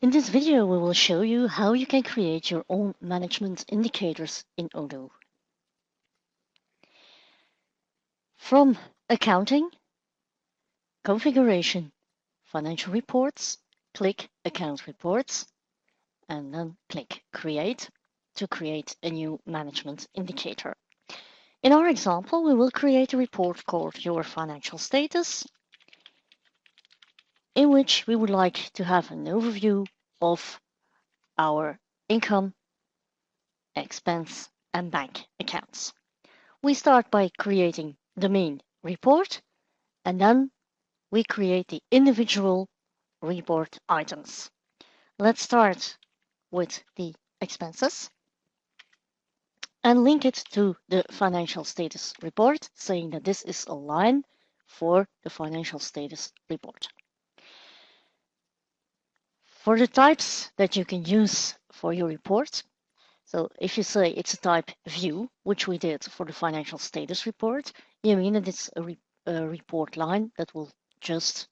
In this video, we will show you how you can create your own management indicators in Odoo. From Accounting, Configuration, Financial Reports, click Account Reports, and then click Create to create a new management indicator. In our example, we will create a report called Your Financial Status, in which we would like to have an overview of our income, expense, and bank accounts. We start by creating the main report, and then we create the individual report items. Let's start with the expenses and link it to the financial status report, saying that this is a line for the financial status report. For the types that you can use for your report, so if you say it's a type view, which we did for the financial status report, you mean that it's a report line that will just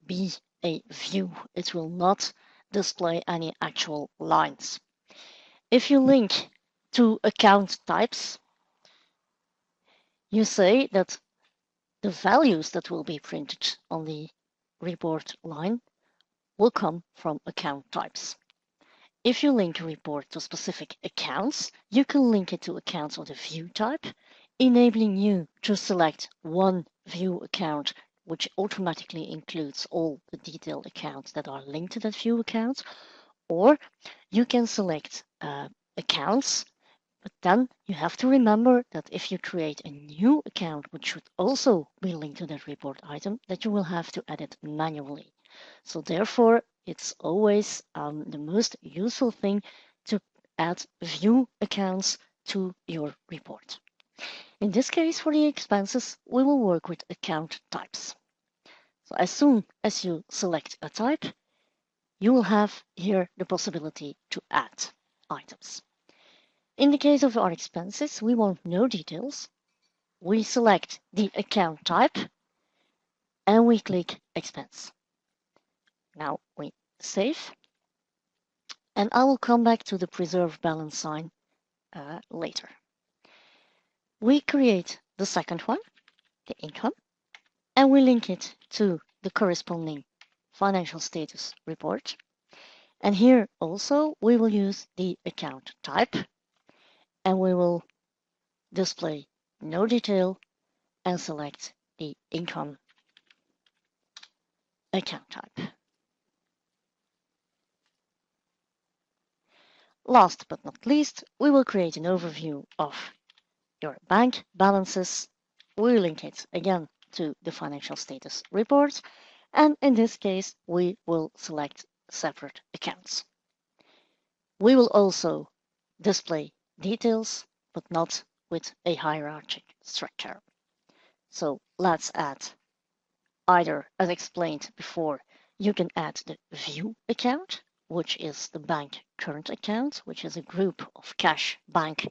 be a view. It will not display any actual lines. If you link to account types, you say that the values that will be printed on the report line will come from account types. If you link a report to specific accounts, you can link it to accounts of the view type, enabling you to select one view account, which automatically includes all the detailed accounts that are linked to that view account, or you can select accounts, but then you have to remember that if you create a new account, which should also be linked to that report item, that you will have to edit manually. So therefore, it's always the most useful thing to add view accounts to your report. In this case, for the expenses, we will work with account types. So as soon as you select a type, you will have here the possibility to add items. In the case of our expenses, we want no details. We select the account type and we click expense. Now we save, and I will come back to the preserve balance sign later. We create the second one, the income, and we link it to the corresponding financial status report. And here also we will use the account type, and we will display no detail and select the income account type. Last but not least, we will create an overview of your bank balances. We link it again to the financial status report, and in this case, we will select separate accounts. We will also display details, but not with a hierarchic structure. So let's add either, as explained before, you can add the view account, which is the bank current account, which is a group of cash, bank,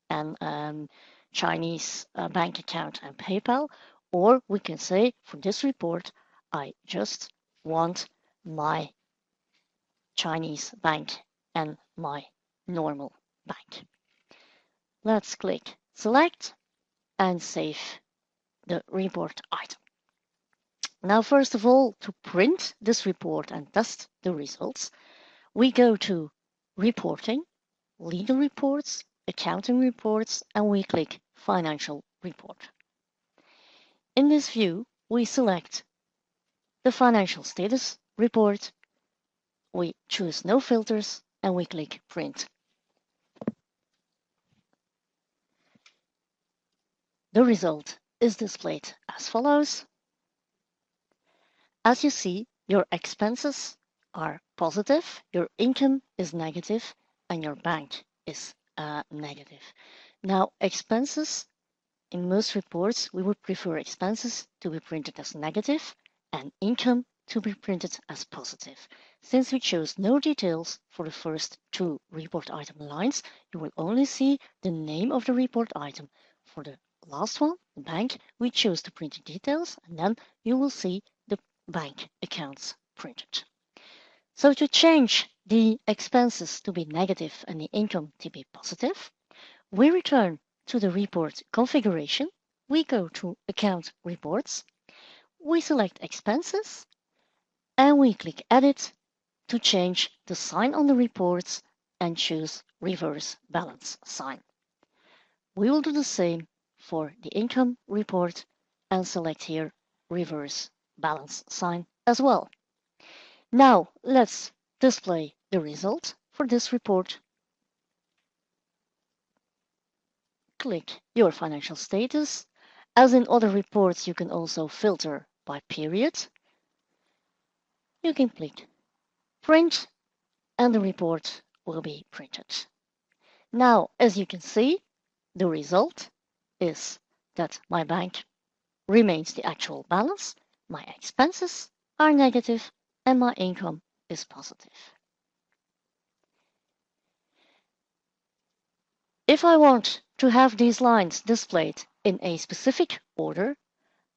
and Chinese bank account and PayPal. Or we can say, for this report, I just want my Chinese bank and my normal bank. Let's click select and save the report item. Now, first of all, to print this report and test the results, we go to Reporting, Legal Reports, Accounting Reports, and we click Financial Report. In this view, we select the Financial Status Report, we choose No Filters, and we click Print. The result is displayed as follows. As you see, your expenses are positive, your income is negative, and your bank is negative. Now, expenses, in most reports, we would prefer expenses to be printed as negative and income to be printed as positive. Since we chose no details for the first two report item lines, you will only see the name of the report item. For the last one, the bank, we choose to print the details, and then you will see the bank accounts printed. So to change the expenses to be negative and the income to be positive, we return to the report configuration. We go to Account Reports. We select Expenses and we click Edit to change the sign on the reports and choose Reverse Balance Sign. We will do the same for the income report and select here Reverse Balance Sign as well. Now let's display the result for this report. Click your financial status. As in other reports, you can also filter by period. You can click Print and the report will be printed. Now, as you can see, the result is that my bank remains the actual balance, my expenses are negative, and my income is positive. If I want to have these lines displayed in a specific order,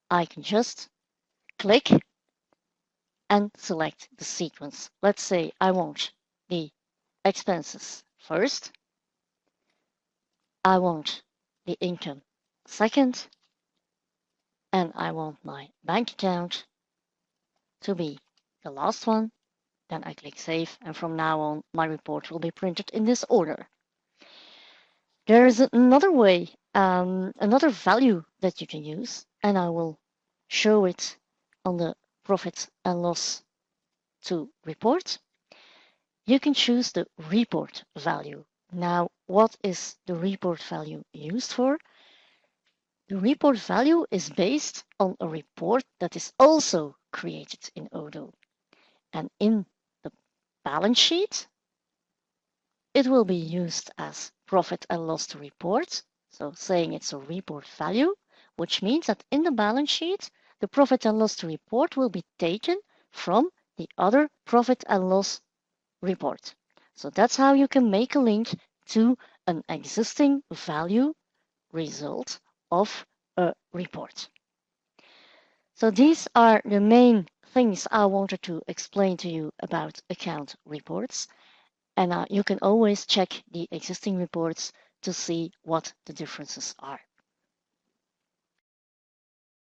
I can just click and select the sequence. Let's say I want the expenses first, I want the income second, and I want my bank account to be the last one. Then I click Save, and from now on, my report will be printed in this order. There is another way, another value that you can use, and I will show it on the profit and loss to report. You can choose the report value. Now, what is the report value used for? The report value is based on a report that is also created in Odoo. And in the balance sheet, it will be used as profit and loss to report. So saying it's a report value, which means that in the balance sheet, the profit and loss to report will be taken from the other profit and loss report. So that's how you can make a link to an existing value result of a report. So these are the main things I wanted to explain to you about account reports. And you can always check the existing reports to see what the differences are.